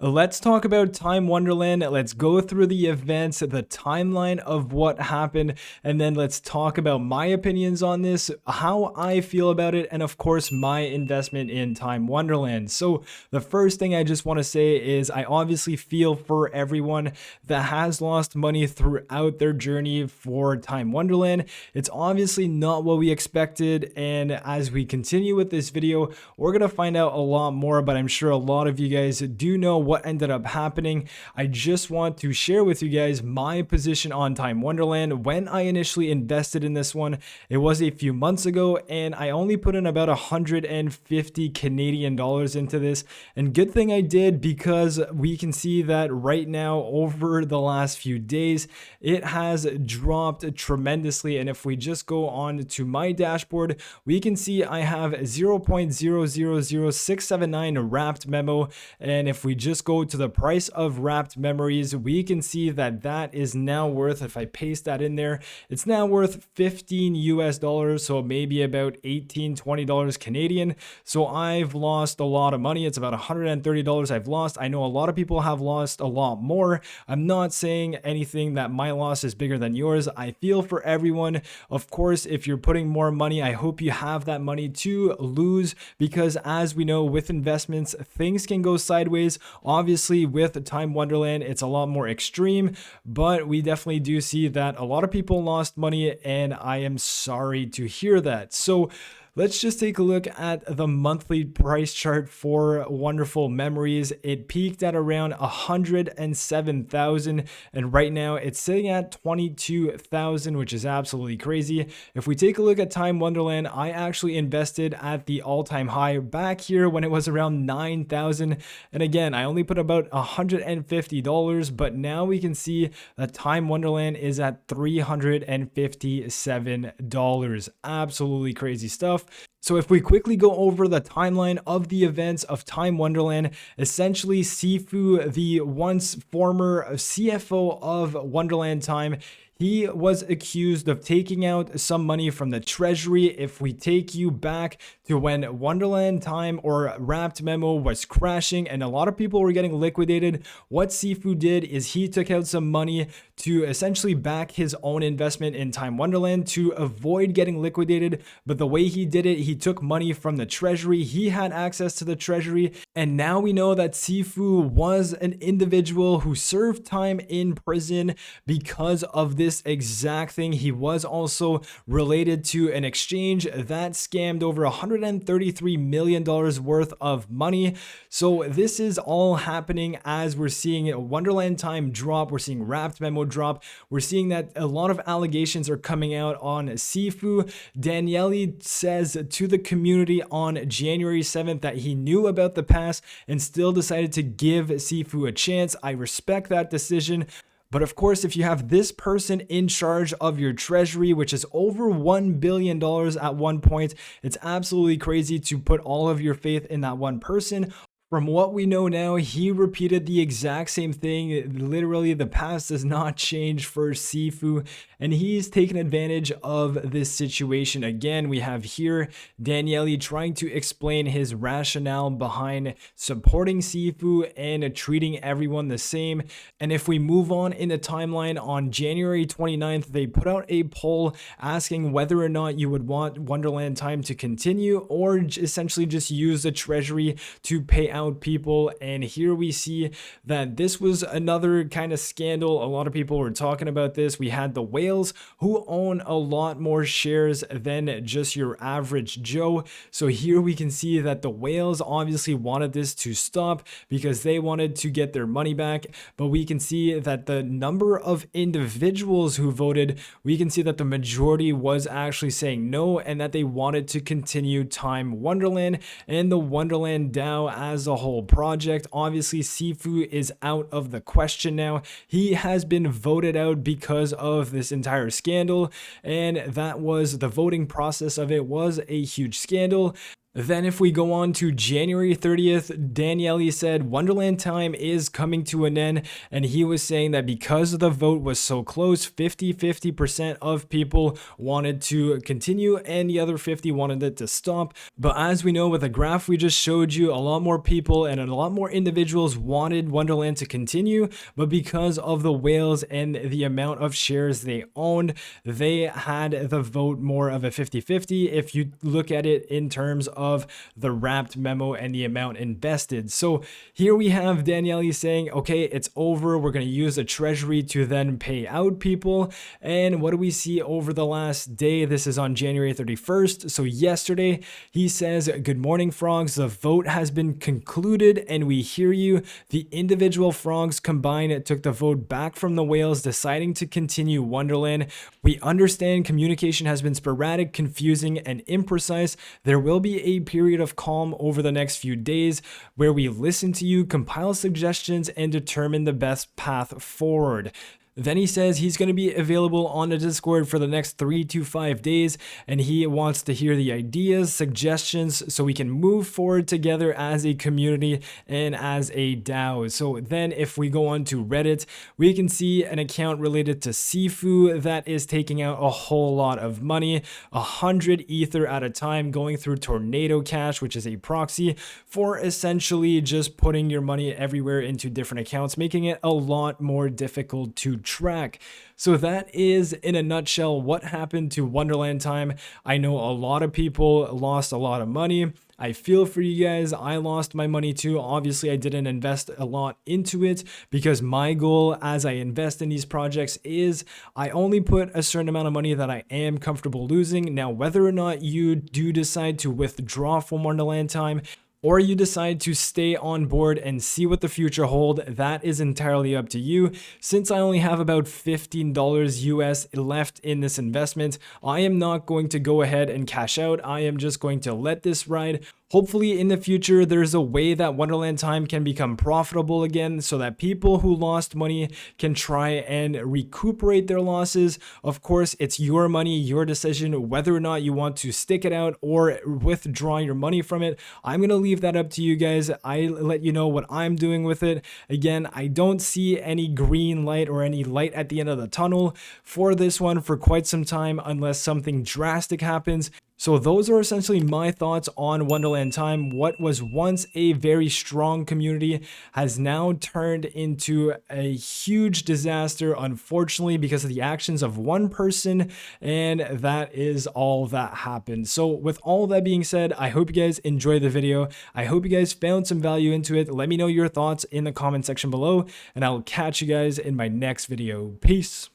Let's talk about Time Wonderland. Let's go through the events, the timeline of what happened, and then let's talk about my opinions on this, how I feel about it, and of course, my investment in Time Wonderland. So, the first thing I just want to say is I obviously feel for everyone that has lost money throughout their journey for Time Wonderland. It's obviously not what we expected, and as we continue with this video, we're going to find out a lot more, but I'm sure a lot of you guys do know what ended up happening. I just want to share with you guys my position on Time Wonderland. When I initially invested in this one, it was a few months ago, and I only put in about 150 Canadian dollars into this. And good thing I did, because we can see that right now over the last few days, it has dropped tremendously. And if we just go on to my dashboard, we can see I have 0.000679 wrapped memo. And if we just go to the price of wrapped memories, we can see that that is now worth, if I paste that in there, it's now worth 15 US dollars, so maybe about 18 $20 Canadian. So I've lost a lot of money. It's about $130 I've lost. I know a lot of people have lost a lot more. I'm not saying anything that my loss is bigger than yours. I feel for everyone. Of course, if you're putting more money, I hope you have that money to lose, because as we know, with investments, things can go sideways. Obviously, with Time Wonderland, it's a lot more extreme, but we definitely do see that a lot of people lost money, and I am sorry to hear that. So let's just take a look at the monthly price chart for Wonderful Memories. It peaked at around 107,000, and right now it's sitting at 22,000, which is absolutely crazy. If we take a look at Time Wonderland, I actually invested at the all-time high back here when it was around 9,000, and again, I only put about $150, but now we can see that Time Wonderland is at $357. Absolutely crazy stuff. So if we quickly go over the timeline of the events of Time Wonderland, essentially Sifu, the once former CFO of Wonderland Time, he was accused of taking out some money from the treasury. If we take you back to when Wonderland Time or Wrapped Memo was crashing and a lot of people were getting liquidated, what Sifu did is he took out some money to essentially back his own investment in Time Wonderland to avoid getting liquidated. But the way he did it, he took money from the treasury. He had access to the treasury. And now we know that Sifu was an individual who served time in prison because of this exact thing. He was also related to an exchange that scammed over $133 million worth of money. So this is all happening as we're seeing Wonderland Time drop. We're seeing Wrapped Memo drop. We're seeing that a lot of allegations are coming out on Sifu. Daniele says to the community on January 7th that he knew about the past and still decided to give Sifu a chance. I respect that decision. But of course, if you have this person in charge of your treasury, which is over $1 billion at one point, it's absolutely crazy to put all of your faith in that one person. From what we know now, he repeated the exact same thing. Literally, the past does not change for Sifu, and he's taken advantage of this situation. Again, we have here Daniele trying to explain his rationale behind supporting Sifu and treating everyone the same. And if we move on in the timeline, on January 29th, they put out a poll asking whether or not you would want Wonderland Time to continue or essentially just use the treasury to pay out people. And here we see that this was another kind of scandal. A lot of people were talking about this. We had the whales who own a lot more shares than just your average Joe. So here we can see that the whales obviously wanted this to stop because they wanted to get their money back. But we can see that the number of individuals who voted, we can see that the majority was actually saying no, and that they wanted to continue Time Wonderland and the Wonderland DAO as a whole project. Obviously, Sifu is out of the question now. He has been voted out because of this entire scandal, and that was the voting process of it was a huge scandal. Then if we go on to January 30th, Daniele said Wonderland time is coming to an end, and he was saying that because the vote was so close, 50% of people wanted to continue and the other 50 wanted it to stop. But as we know with the graph we just showed you, a lot more people and a lot more individuals wanted Wonderland to continue, but because of the whales and the amount of shares they owned, they had the vote more of a 50-50 if you look at it in terms of the wrapped memo and the amount invested. So here we have Daniele saying, okay, it's over. We're going to use the treasury to then pay out people. And what do we see over the last day? This is on January 31st. So yesterday he says, good morning, frogs. The vote has been concluded and we hear you. The individual frogs combined took the vote back from the whales, deciding to continue Wonderland. We understand communication has been sporadic, confusing, and imprecise. There will be a period of calm over the next few days where we listen to you, compile suggestions, and determine the best path forward. Then he says he's going to be available on the Discord for the next 3 to 5 days, and he wants to hear the ideas, suggestions, so we can move forward together as a community and as a DAO. So then if we go on to Reddit, we can see an account related to Sifu that is taking out a whole lot of money, 100 ether at a time, going through Tornado Cash, which is a proxy for essentially just putting your money everywhere into different accounts, making it a lot more difficult to track. So that is in a nutshell what happened to Wonderland time. I know a lot of people lost a lot of money. I feel for you guys. I lost my money too. Obviously, I didn't invest a lot into it because my goal as I invest in these projects is I only put a certain amount of money that I am comfortable losing. Now, whether or not you do decide to withdraw from Wonderland time, or you decide to stay on board and see what the future hold, that is entirely up to you. Since I only have about $15 US left in this investment, I am not going to go ahead and cash out. I am just going to let this ride. Hopefully in the future, there's a way that Wonderland time can become profitable again so that people who lost money can try and recuperate their losses. Of course, it's your money, your decision, whether or not you want to stick it out or withdraw your money from it. I'm going to leave that up to you guys. I let you know what I'm doing with it. Again, I don't see any green light or any light at the end of the tunnel for this one for quite some time unless something drastic happens. So those are essentially my thoughts on Wonderland time. What was once a very strong community has now turned into a huge disaster, unfortunately, because of the actions of one person, and that is all that happened. So with all that being said, I hope you guys enjoyed the video. I hope you guys found some value into it. Let me know your thoughts in the comment section below, and I'll catch you guys in my next video. Peace.